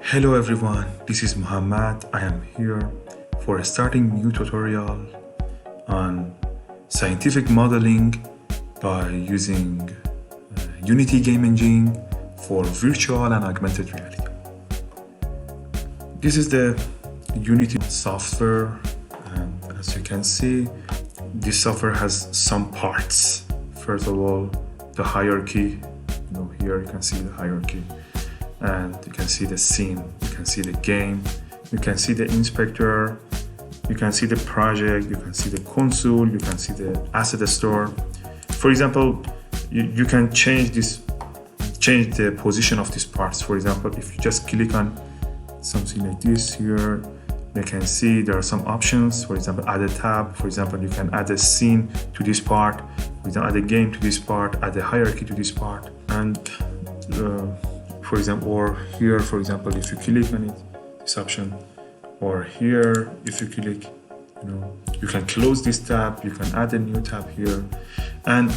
Hello everyone, this is Muhammad. I am here for starting new tutorial on scientific modeling by using Unity Game Engine for virtual and augmented reality. This is the Unity software, and as you can see, this software has some parts. First of all, the hierarchy. Here you can see the hierarchy, and you can see the scene, you can see the game, you can see the inspector, you can see the project, you can see the console, you can see the asset store. For example, you can change the position of these parts. For example, if you just click on something like this here, you can see there are some options. For example, add a tab. For example, you can add a scene to this part, we can add a game to this part, add a hierarchy to this part. And for example, or here, for example, if you click on it, this option, or here, if you click, you can close this tab, you can add a new tab here, and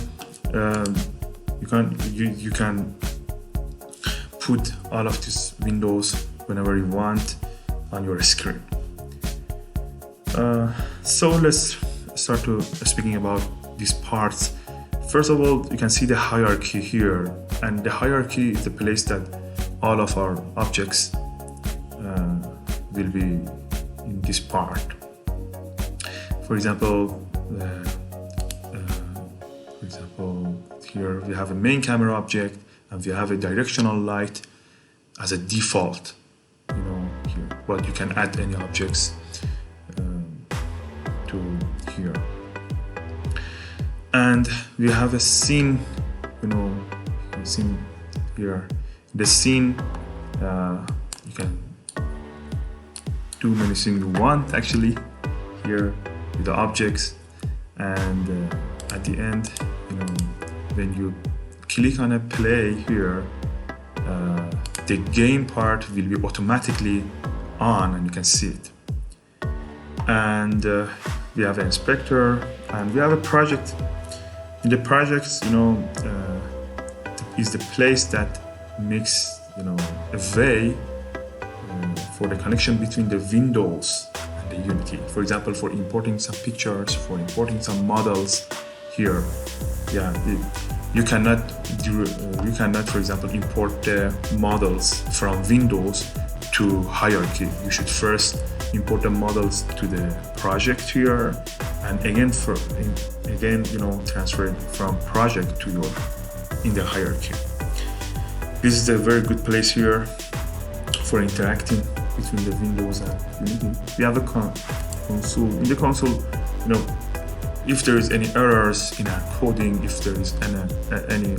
you can put all of these windows whenever you want on your screen. So let's start to speaking about these parts. First of all, you can see the hierarchy here, and the hierarchy is the place that all of our objects will be in this part. For example, here we have a main camera object, and we have a directional light as a default. Here, but you can add any objects to here. And we have a scene, scene here. The scene, you can do many things you want actually here with the objects, and at the end, when you click on a play here, the game part will be automatically on and you can see it. And we have an inspector, and we have a project. In the projects, is the place that makes a way for the connection between the Windows and the Unity. For example, for importing some pictures, for importing some models here. You cannot, for example, import the models from Windows to hierarchy. You should first import the models to the project here, and again transfer it from project to in the hierarchy. This is a very good place here for interacting between the Windows and Unity. We have a console. In the console, if there is any errors in our coding, if there is any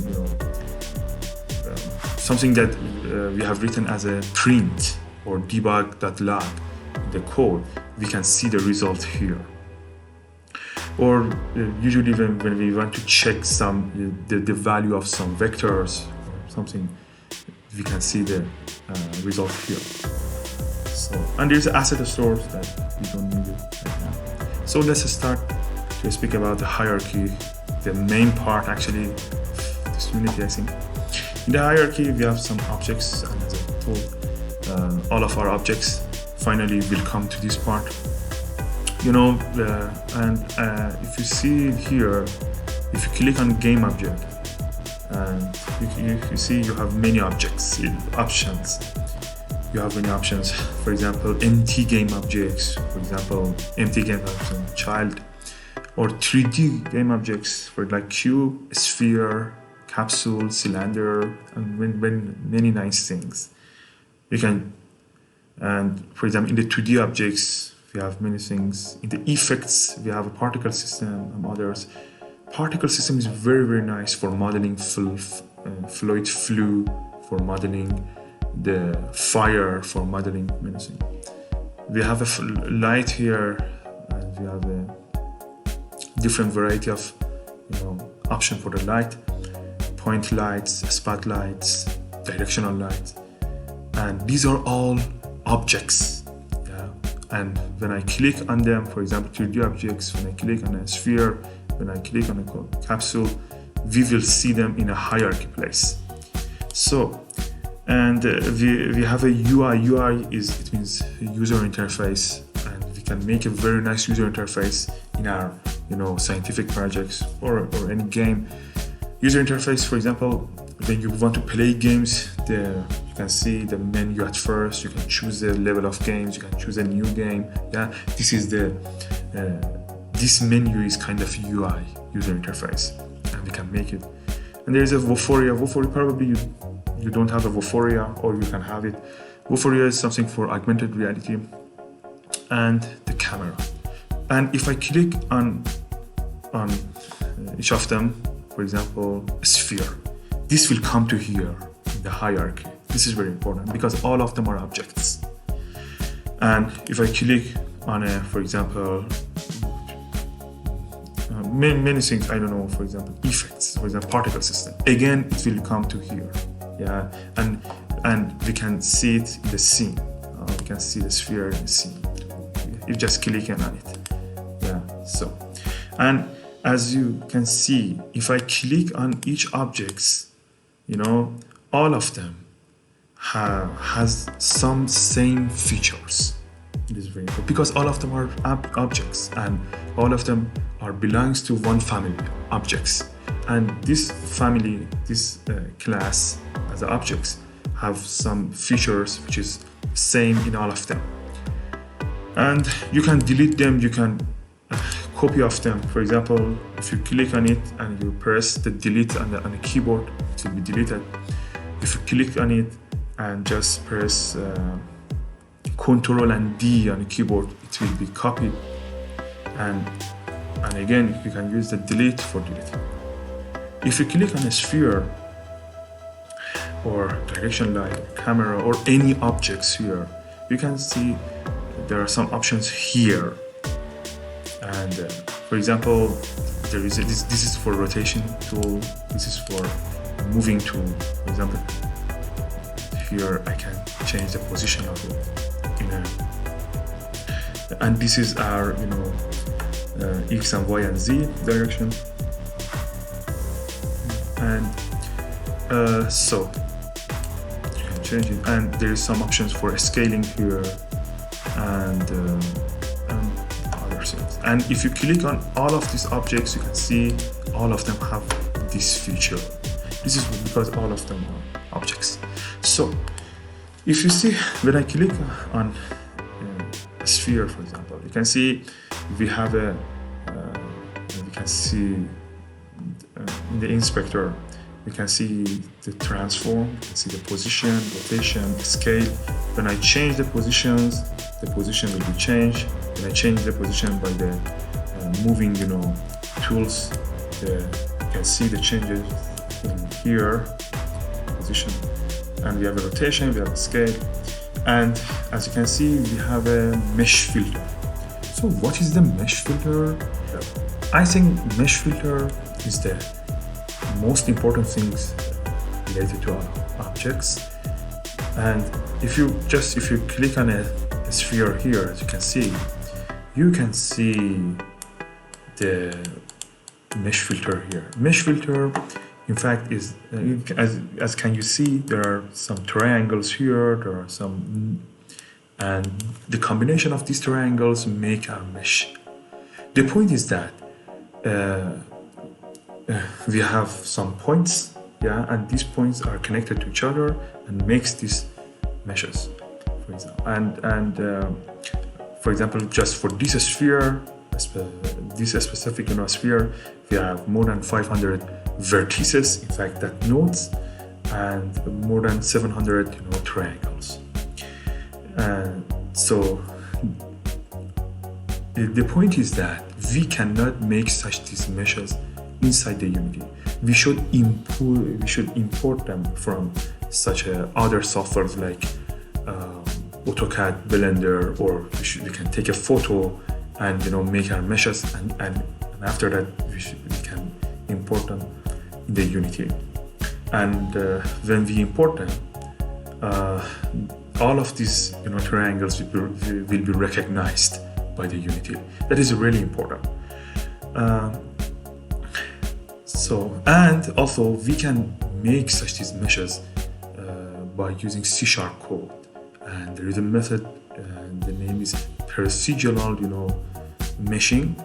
something that we have written as a print or debug.log in the code, we can see the result here. Or usually when we want to check the value of some vectors or something, we can see the result here. And there's asset stores that we don't need it right now. So let's start to speak about the hierarchy, the main part actually of this Unity, I think. In the hierarchy, we have some objects, and as I told, all of our objects finally will come to this part. If you see here, if you click on game object, and you see you have many options. You have many options. For example, empty game objects. For example, empty game object child, or 3D game objects for like cube, sphere, capsule, cylinder, and many nice things. And for example, in the 2D objects, we have many things. In the effects, we have a particle system and others. Particle system is very, very nice for modeling fluid flow, for modeling the fire, for modeling many things. We have a light here, and we have a different variety of option for the light, point lights, spotlights, directional lights, and these are all objects. And when I click on them, for example, 3D objects, when I click on a sphere, when I click on a capsule, we will see them in a hierarchy place. So And we have a UI. UI is, it means user interface, and we can make a very nice user interface in our scientific projects or any game. User interface, for example, when you want to play games, you can see the menu at first. You can choose the level of games. You can choose a new game. Yeah, this is this menu is kind of UI, user interface, and we can make it. And there is a Vuforia. Vuforia, probably you don't have a Vuforia, or you can have it. Vuforia is something for augmented reality, and the camera. And if I click on each of them, for example, a sphere, this will come to here in the hierarchy. This is very important because all of them are objects. And if I click on for example, many things, I don't know, for example, effects, for example, particle system, again it will come to here. Yeah, and we can see it in the scene. We can see the sphere in the scene. You just click on it. Yeah, so, and as you can see, if I click on each objects, all of them has some same features. It is very important because all of them are objects, and all of them belongs to one family, objects. And this family, this class as objects, have some features which is same in all of them. And you can delete them, you can copy of them. For example, if you click on it and you press the delete on the keyboard, it will be deleted. If you click on it and just press Ctrl and D on the keyboard, it will be copied. And again, you can use the delete for deleting. If you click on a sphere or direction light, camera, or any objects here, you can see there are some options here. And for example, there is this is for rotation tool. This is for moving tool. For example, here I can change the position of it. And this is our X and Y and Z direction. And so you can change it. And there is some options for scaling here and other things. And if you click on all of these objects, you can see all of them have this feature. This is because all of them are objects. So if you see, when I click on a sphere, for example, you can see we have we can see in the inspector, we can see the transform, we can see the position, rotation, scale. When I change the positions, the position will be changed. When I change the position by the moving, tools, you can see the changes in here, position. And we have a rotation, we have a scale. And as you can see, we have a mesh filter. So what is the mesh filter? I think mesh filter is the most important things related to our objects. And if you click on a sphere here, as you can see the mesh filter here. Mesh filter, in fact, is as can you see, there are some triangles here. There are some, and the combination of these triangles make our mesh. The point is that we have some points, and these points are connected to each other and makes these meshes, for example. And for example, just for this sphere, this specific sphere, we have more than 500 vertices, in fact, that nodes, and more than 700 triangles. And so the point is that we cannot make such these meshes inside the Unity. We should import them from such other softwares like AutoCAD, Blender, or we can take a photo and make our meshes, and after that we can import them in the Unity. And when we import them, all of these triangles will be recognized by the Unity. That is really important. And also we can make such these meshes by using C# code, and there is a method, and the name is procedural, meshing,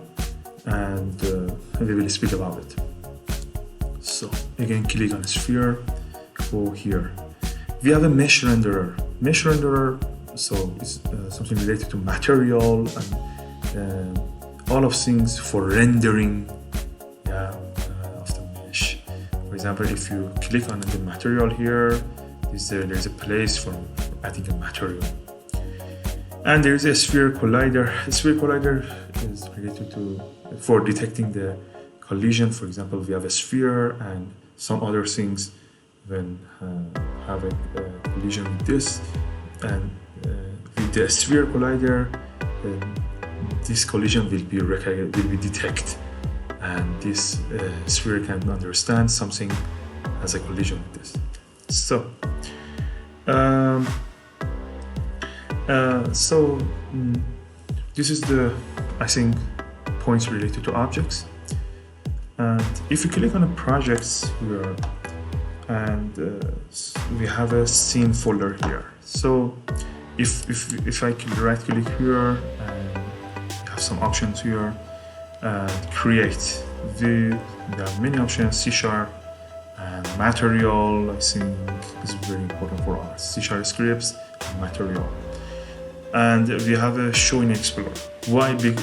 and we will speak about it. So again, click on sphere, go here. We have a mesh renderer. Mesh renderer, so it's something related to material and all of things for rendering of the mesh. For example, if you click on the material here, there's a place for adding a material. And there's a sphere collider. A sphere collider is related for detecting the collision. For example, we have a sphere and some other things when have a collision with this, and with the sphere collider, this collision will be detected, and this sphere can understand something as a collision with this. So, this is the, I think, points related to objects. And if you click on the projects here, and we have a scene folder here. So if I can right click here and we have some options here, create. We have many options, C# and material. I think is very important for us. C# scripts and material. And we have a show in Explorer. Why big?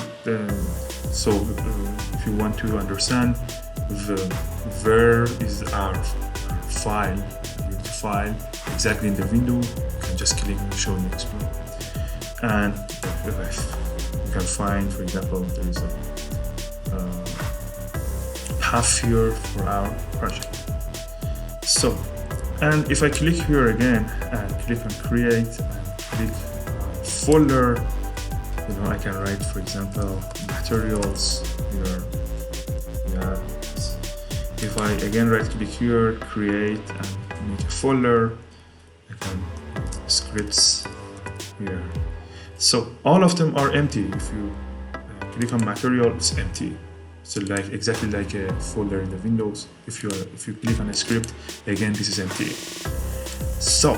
So if you want to understand where is our file, exactly in the window, you can just click on show in Explorer. And you can find, for example, there is a path here for our project. So, and if I click here again and click on create and click folder, I can write, for example, materials here. If I again right click here, create and make a folder, I can write scripts here. So all of them are empty. If you click on material, it's empty. So exactly like a folder in the Windows. If you click on a script, again this is empty. So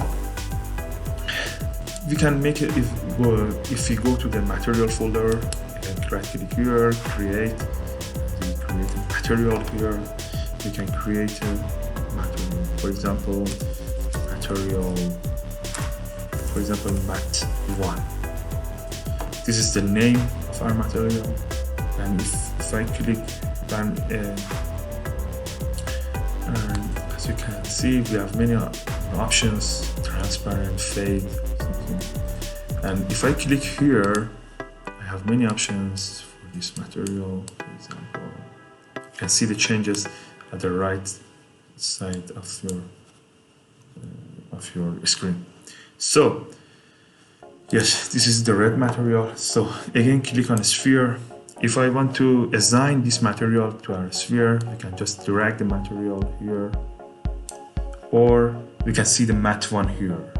we can make it if we go to the material folder and right click here, create. We create a material here. We can create a material. For example, mat1. This is the name of our material. And if I click and as you can see, we have many options: transparent, fade, something. And if I click here, I have many options for this material. For example, you can see the changes at the right side of your screen. So yes, this is the red material. So again, click on sphere. If I want to assign this material to our sphere, we can just drag the material here, or we can see the mat1 here,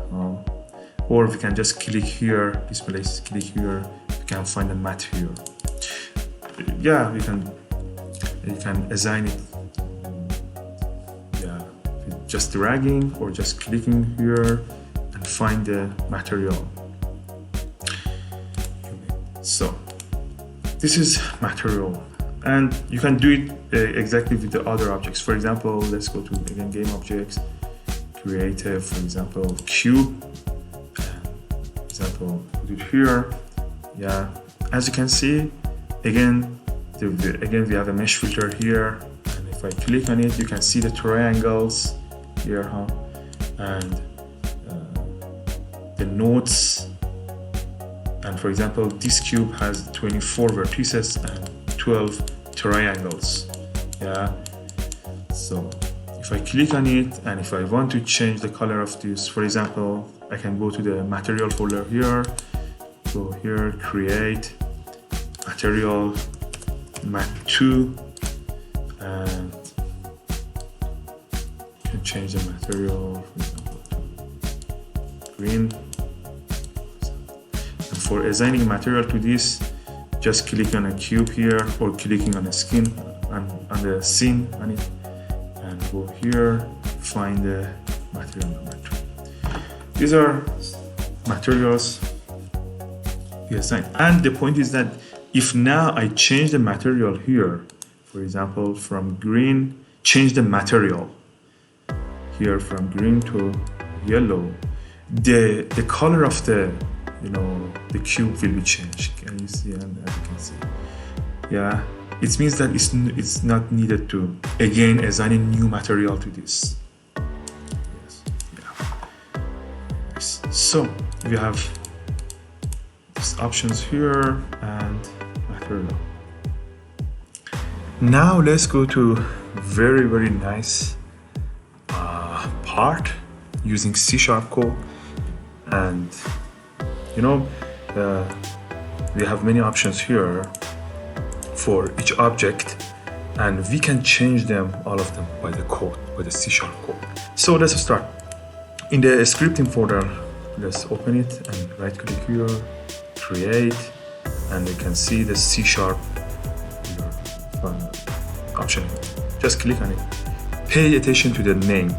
or we can just click here, this place, click here, we can find the mat here. Yeah, you can assign it, with just dragging or just clicking here and find the material. So this is material, and you can do it exactly with the other objects. For example, let's go to again game objects, creative, for example, cube. For example, put it here. Yeah, as you can see, again we have a mesh filter here, and if I click on it, you can see the triangles here, and the nodes. And for example, this cube has 24 vertices and 12 triangles. Yeah. So if I click on it, and if I want to change the color of this, for example, I can go to the material folder here, go here, create, material, mat2, and you can change the material, for example, to green. For assigning material to this, just click on a cube here, or clicking on a skin on the scene on it, and go here, find the material number 2. These are materials you assign. And the point is that if now I change the material here, for example, from green, change the material here from green to yellow, the color of the the cube will be changed. Can you see? And as you can see, yeah, it means that it's not needed to again assign a new material to this. Yes, yeah. Yes. So we have these options here and material. Now let's go to very nice part using C# code, and we have many options here for each object, and we can change them, all of them, by the code, by the C# code. So let's start. In the scripting folder, let's open it and right click here, create, and you can see the C# option. Just click on it. Pay attention to the name.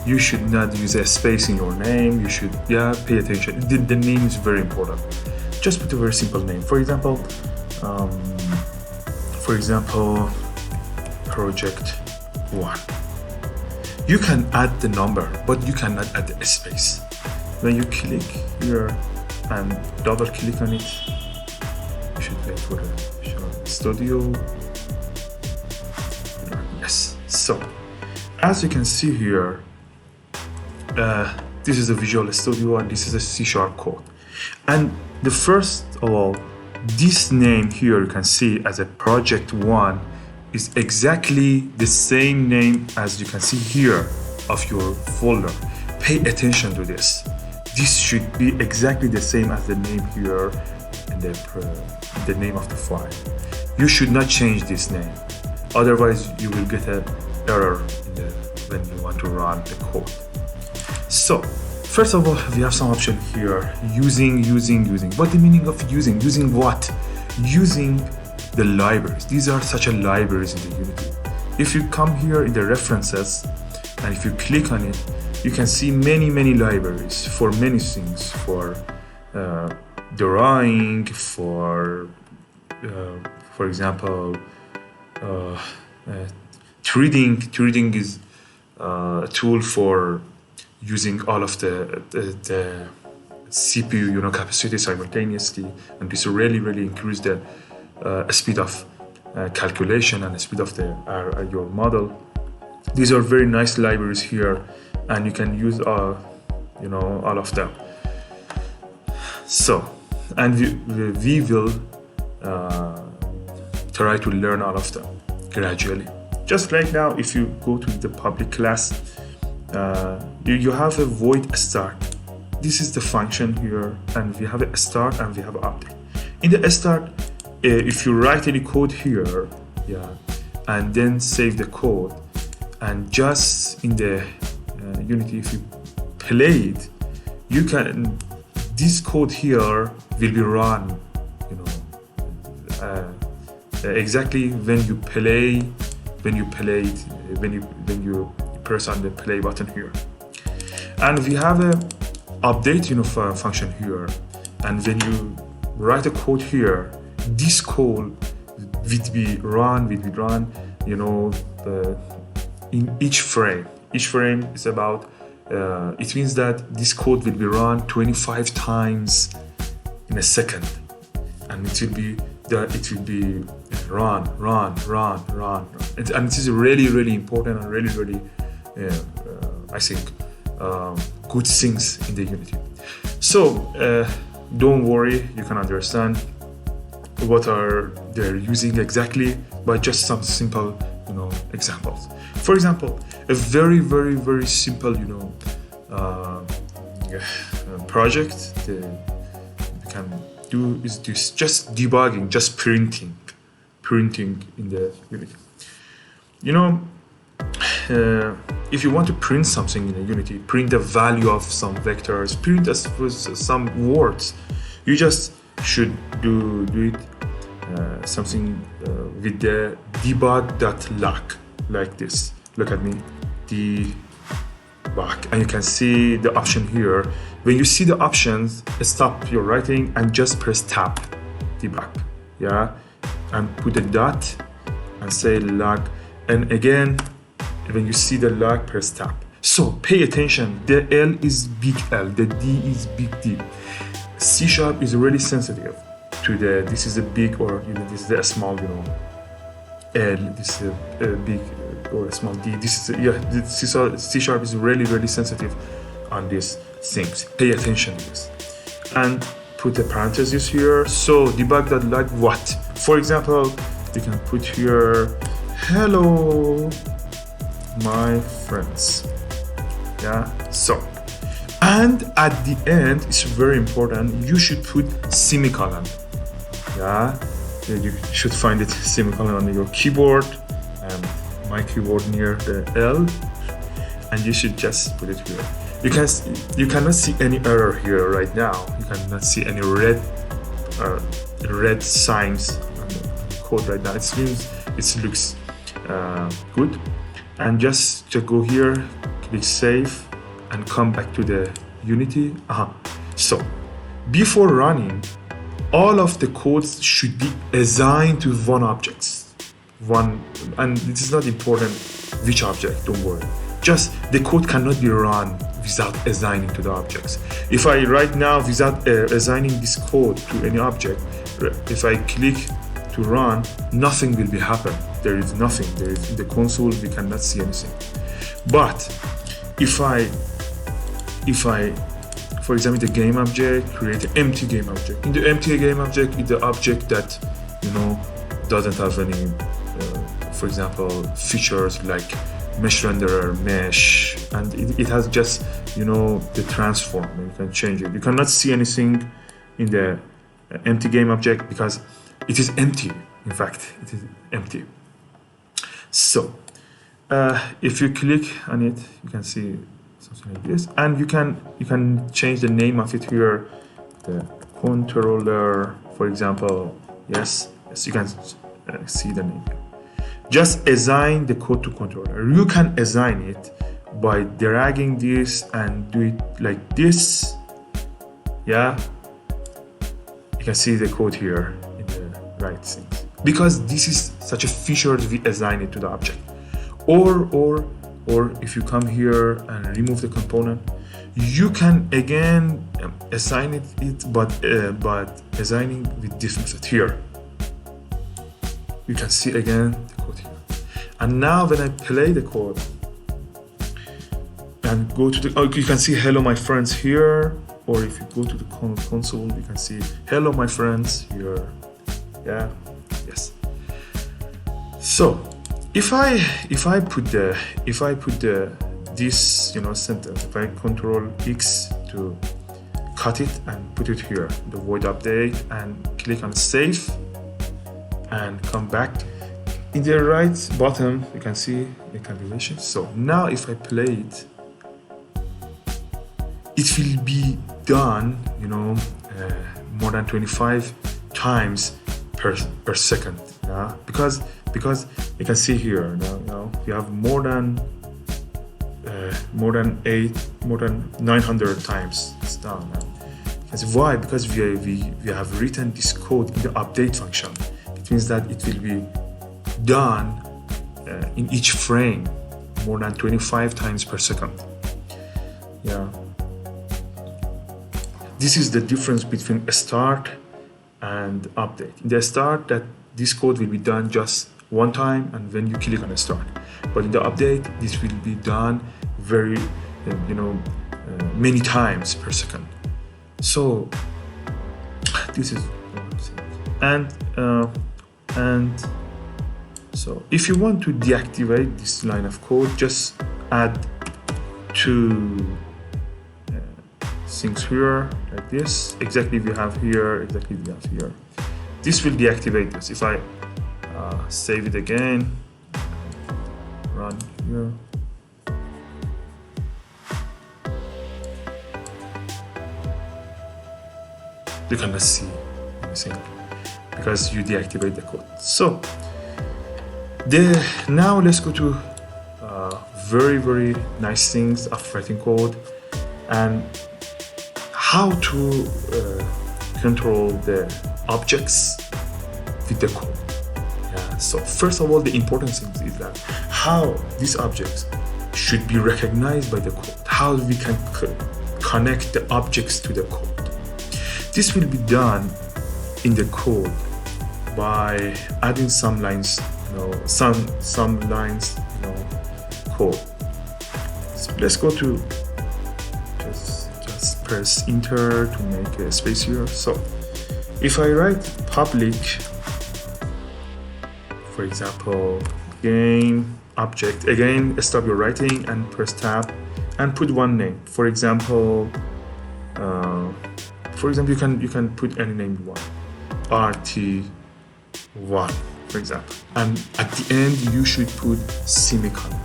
You should not use a space in your name. You should, pay attention. The name is very important. Just put a very simple name. For example, project 1. You can add the number, but you cannot add a space. When you click here and double click on it, you should wait for the Visual Studio. Yes. So, as you can see here, this is a Visual Studio and this is a C# code. And the first of all, this name here you can see as a project 1 is exactly the same name as you can see here of your folder. Pay attention to this. This should be exactly the same as the name here and the name of the file. You should not change this name. Otherwise, you will get an error when you want to run the code. So, first of all, we have some option here. Using. What the meaning of using? Using what? Using the libraries. These are such a libraries in the Unity. If you come here in the references, and if you click on it, you can see many libraries for many things. For drawing, for example, 3D. 3D is a tool for using all of the CPU capacity simultaneously, and this really increase the speed of calculation and the speed of your model. These are very nice libraries here, and you can use all of them. So, and we will try to learn all of them gradually. Just right now, if you go to the public class, you have a void start. This is the function here, and we have a start and we have an update. In the start, if you write any code here, and then save the code, and just in the Unity, if you play it, you can. This code here will be run, exactly when you play it, when you press on the play button here. And we have a update function here, and when you write a code here, this code will be run in each frame. Each frame is about it means that this code will be run 25 times in a second, and it will be run, and it is really important and really I think good things in the Unity. So don't worry, you can understand what are they using exactly by just some simple examples. For example, a very simple project that we can do is this, just debugging, just printing in the Unity. If you want to print something in a Unity, print the value of some vectors, print some words, you just should do it something with the debug.lock like this. Look at me, back, and you can see the option here. When you see the options, stop your writing and just press tab, debug, yeah, and put a dot and say log, and again when you see the log, press tab. So pay attention, the L is big L, the D is big D. C# is really sensitive to the, this is a big, or this is a small, L, this is a big or a small d. This is, the C# is really sensitive on these things. Pay attention to this. And put the parentheses here. So debug.log what? For example, you can put here, hello, my friends. Yeah, so. And at the end, it's very important, you should put semicolon. Yeah, you should find it semicolon on your keyboard, and my keyboard near the L, and you should just put it here. You cannot see any error here right now. You cannot see any red signs on the code right now. It means it looks good. And just to go here, click save, and come back to the Unity. So before running, all of the codes should be assigned to one object. And it is not important which object, don't worry. Just the code cannot be run without assigning to the objects. If I right now, without assigning this code to any object, if I click to run, nothing will be happen. There is nothing. There is in the console, we cannot see anything. But if I, for example, the game object, create an empty game object. In the empty game object is the object that, doesn't have any, for example, features like mesh renderer, mesh, and it has just, the transform. You can change it. You cannot see anything in the empty game object because it is empty. In fact, it is empty. So, if you click on it, you can see something like this, and you can change the name of it here, the controller, for example. Yes, you can see the name. Just assign the code to controller. You can assign it by dragging this and do it like this. Yeah, you can see the code here in the right things, because this is such a feature we assign it to the object. Or if you come here and remove the component, you can again assign it, but assigning with this method here. You can see again the code here. And now when I play the code and go to the, you can see hello my friends here, or if you go to the console, you can see hello my friends here. Yeah, yes. So if I put this sentence, if I Control X to cut it and put it here, the void update, and click on save and come back, in the right bottom you can see the calculation. So now if I play it, it will be done more than 25 times per second. Yeah, because you can see here now you have more than 900 times it's done. That's why, because we have written this code in the update function. It means that it will be done in each frame more than 25 times per second. Yeah, this is the difference between a start and update. In the start, that this code will be done just one time and when you click on a start, but in the update this will be done very many times per second. So this is and so if you want to deactivate this line of code, just add two things here like this. Exactly we have here, exactly we have here. This will deactivate this. If I save it again, run here. You cannot see anything because you deactivate the code. So now let's go to very nice things of writing code, and how to control the objects with the code. Yeah. So first of all, the important thing is that how these objects should be recognized by the code, how we can connect the objects to the code. This will be done in the code by adding some lines, some lines, code. So let's go to just press enter to make a space here. So if I write public, for example, game object, again stop your writing and press tab and put one name. For example, you can put any name you want, RT1, for example, and at the end you should put semicolon.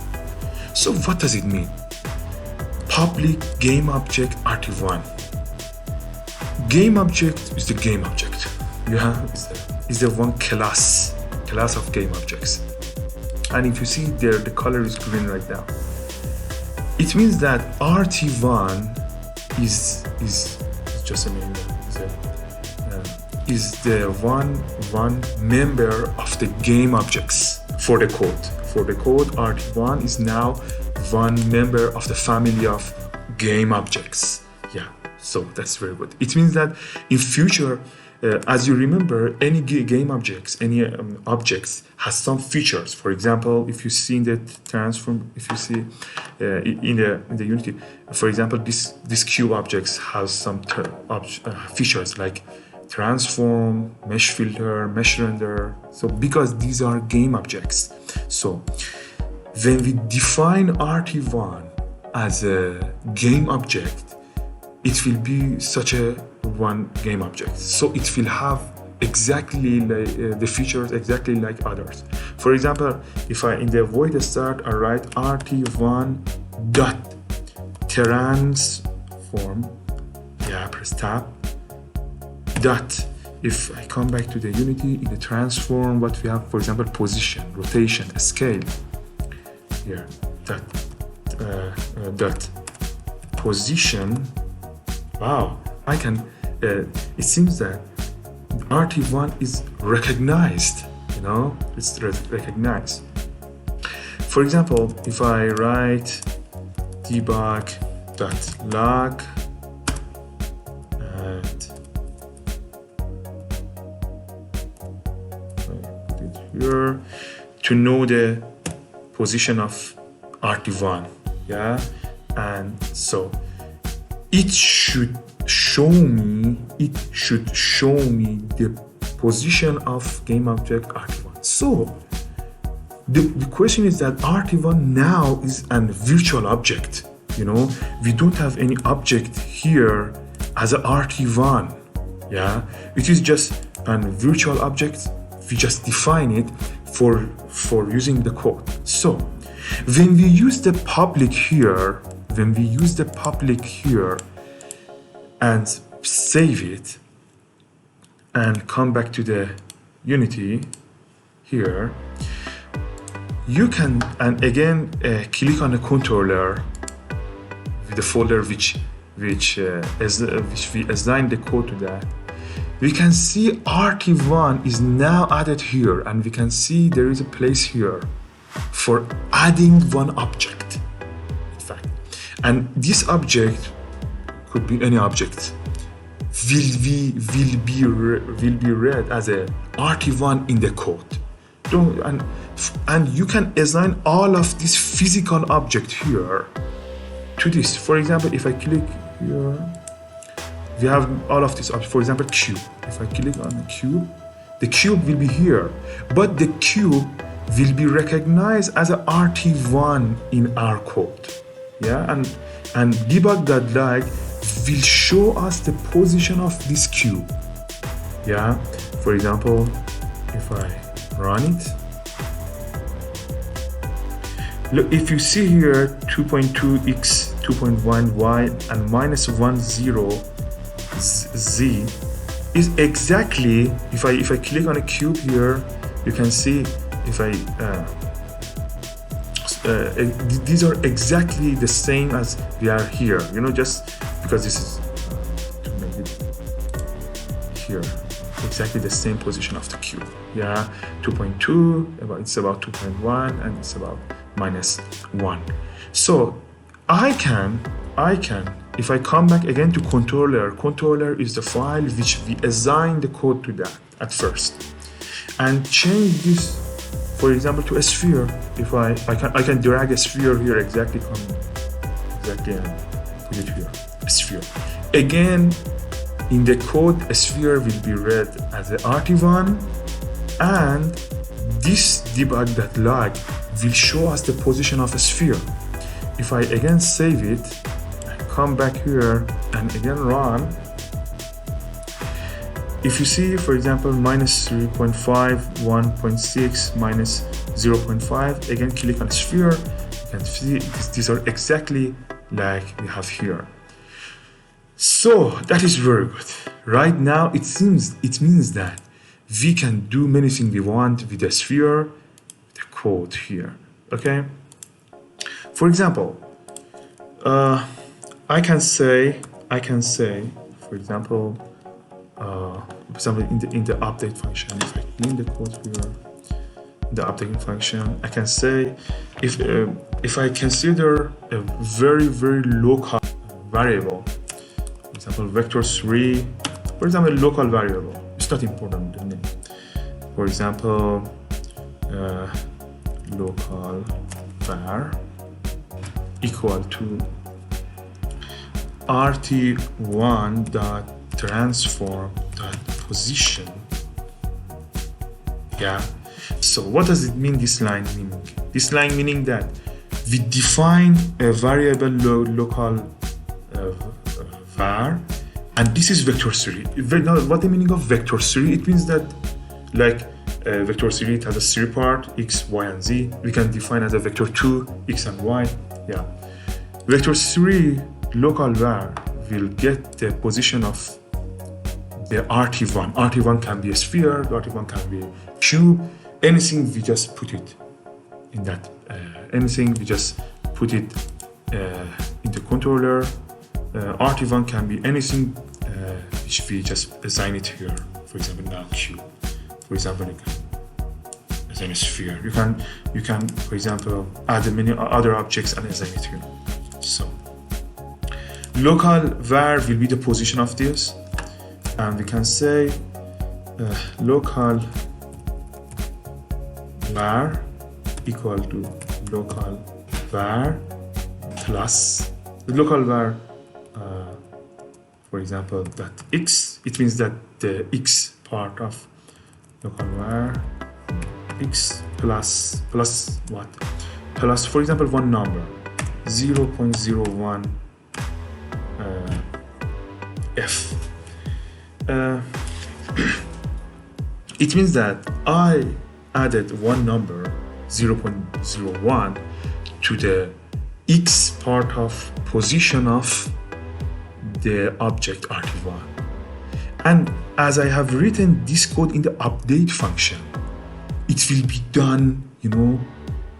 So what does it mean? Public game object RT1. Game object is the game object. Is the one class of game objects. And if you see there, the color is green right now. It means that RT1 is just a name. Is the one member of the game objects for the code. For the code, RT1 is now one member of the family of game objects. Yeah, so that's very good. It means that in future, as you remember, any game objects, any objects has some features. For example, if you see in the transform, if you see in the Unity, for example, this cube objects has some features like transform, mesh filter, mesh render. So because these are game objects, so when we define RT1 as a game object, it will be such a one game object. So it will have exactly like the features exactly like others. For example, if I in the void start I write RT1 dot transform, press tab dot. If I come back to the Unity, in the transform, what we have, for example, position, rotation, scale. Here, dot position. Wow, I can. It seems that RT1 is recognized. It's recognized. For example, if I write debug.log and put it here to know the position of RT1, and so it should show me the position of game object RT1. So the question is that RT1 now is a virtual object. We don't have any object here as a RT1. It is just a virtual object. We just define it for using the code. So when we use the public here, and save it and come back to the Unity here, you can, and again click on the controller with the folder which we assigned the code to that. We can see RT1 is now added here, and we can see there is a place here for adding one object, in fact. And this object could be any object, will be read as a RT1 in the code. And you can assign all of this physical object here to this. For example, if I click here, we have all of this object. For example, cube. If I click on the cube will be here, but the cube will be recognized as a RT1 in our code. And debug.log will show us the position of this cube. For example, if I run it, look, if you see here 2.2x, 2.1y, and -10 z is exactly, if I click on a cube here, you can see if I these are exactly the same as we are here, you know, just because this is to make it here exactly the same position of the cube. Yeah, 2.2, it's about 2.1, and it's about -1. So I can, if I come back again to controller is the file which we assign the code to that at first, and change this, for example, to a sphere. If I can drag a sphere here exactly, and put it here, a sphere. Again, in the code, a sphere will be read as a RT1, and this debug.log will show us the position of a sphere. If I again save it, come back here and again run, if you see, for example, -3.5, 1.6, -0.5, again click on sphere, you can see these are exactly like we have here. So that is very good. Right now it means that we can do many things we want with the sphere, the code here. Okay. For example, I can say, for example, in the update function, if I clean the code here, the updating function, I can say if I consider a very local variable, for example, vector3, for example, local variable, it's not important the name. For example, local var equal to rt1.transform.position. Yeah. So what does it mean, this line meaning? This line meaning that we define a variable local var, and this is vector3. What the meaning of vector3? It means that, like, vector3, it has a 3 part, x, y, and z. We can define as a vector2, x and y. Yeah. Vector3 local var will get the position of the RT1. RT1 can be a sphere, RT1 can be a cube, anything we just put it in that, anything we just put it in the controller. RT1 can be anything which we just assign it here. For example, now cube. For example, you can assign a sphere. You can, for example, add many other objects and assign it here. So local var will be the position of this, and we can say local var equal to local var plus the local var, for example, that x. It means that the x part of local var x plus what? Plus, for example, one number, 0.01 f. It means that I added one number, 0.01, to the x part of position of the object RT1. And as I have written this code in the update function, it will be done, you know,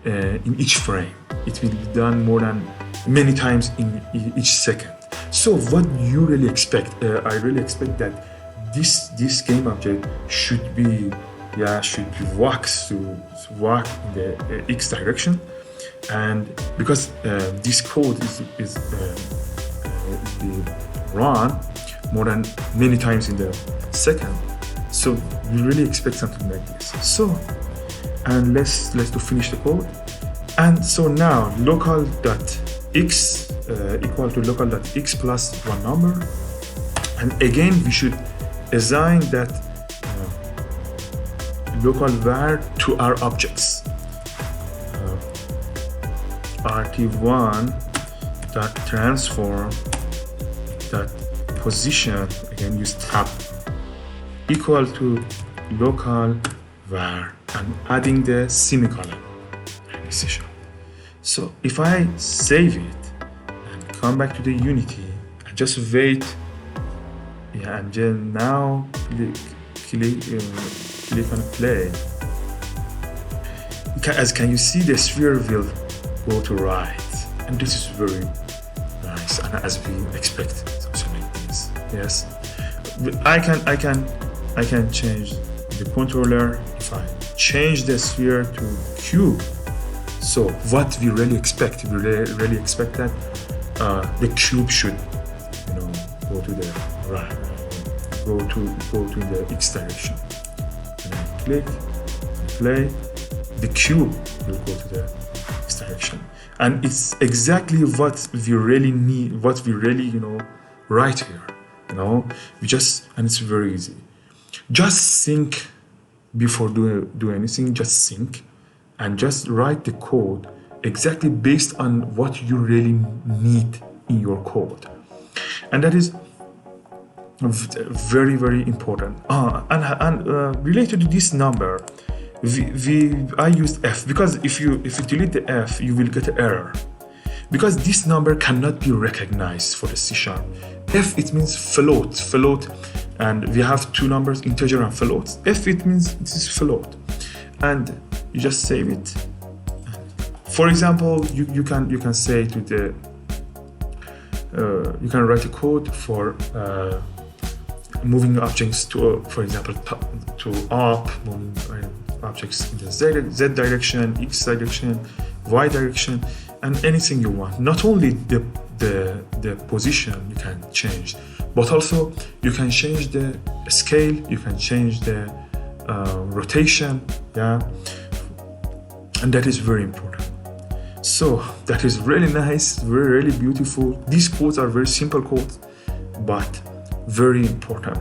in each frame. It will be done more than many times in each second. So what you really expect? I really expect that this game object should be walk in the x direction, and because this code is run more than many times in the second, so we really expect something like this. So, and let's to finish the code. And so now local.x equal to local.x plus one number, and again we should assign that local var to our objects. rt1.transform.position, again use tab, equal to local var, and adding the semicolon. So if I save it and come back to the Unity and just wait, and then now click on play, can you see the sphere will go to right. And this is very nice, and as we expect, something like this. Yes, I can change the controller if I change the sphere to cube. So what we really expect, really expect that the cube should, go to the right, go to the X direction. And I click, play, the cube will go to the X direction. And it's exactly what we really need, what we really, write here. And it's very easy. Just think before do anything, just think and just write the code exactly based on what you really need in your code. And that is very, very important. And related to this number, I used F, because if you delete the F, you will get an error, because this number cannot be recognized for the C#. F, it means float, and we have two numbers, integer and float. F, it means this is float, and you just save it. For example, you can say to the you can write a code for moving objects to, for example, to up, moving objects in the Z direction, X direction, Y direction, and anything you want. Not only the position you can change, but also you can change the scale, you can change the rotation, and that is very important. So that is really nice, really beautiful. These codes are very simple codes, but very important.